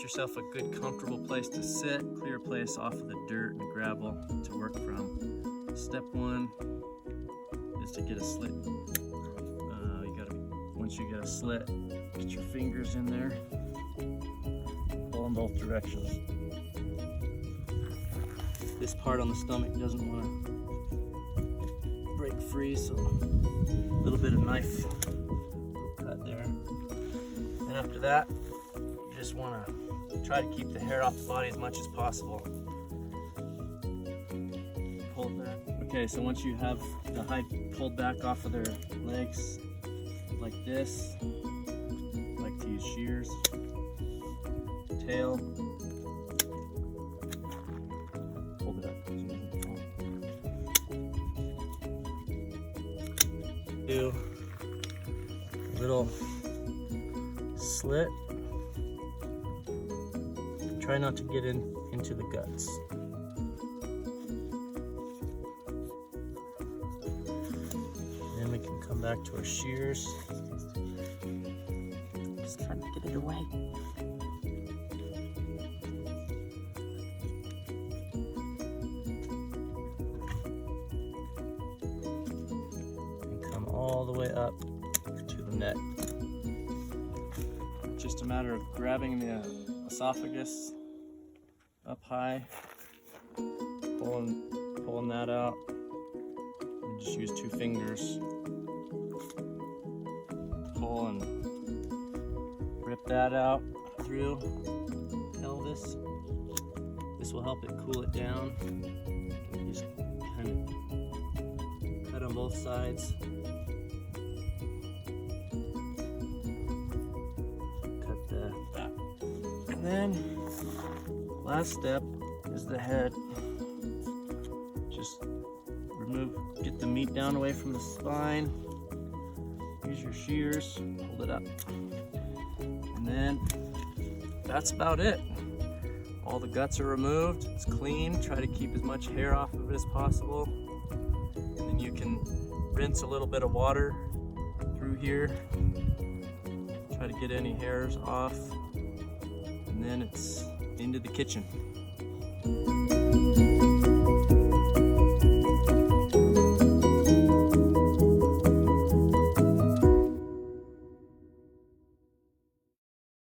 yourself a good comfortable place to sit, clear place off of the dirt and gravel to work from. Step one is to get a slit. Once you get a slit, get your fingers in there, pull in both directions. This part on the stomach doesn't want to break free, so a little bit of knife cut there. And after that, you just want to try to keep the hair off the body as much as possible. Pull it back. Okay, so once you have the hide pulled back off of their legs, like this, I like to use shears, tail, hold it up, do a little slit, try not to get into the guts. Then we can come back to our shears. Just trying to get it away. And come all the way up to the neck. Just a matter of grabbing the esophagus up high, pulling that out. And just use 2 fingers. Pull and rip that out through pelvis. This will help it cool it down. You just kind of cut on both sides. Cut the back. And then last step is the head. Just get the meat down away from the spine. Use your shears, hold it up. And then that's about it. All the guts are removed, it's clean. Try to keep as much hair off of it as possible. And then you can rinse a little bit of water through here. Try to get any hairs off. And then it's into the kitchen.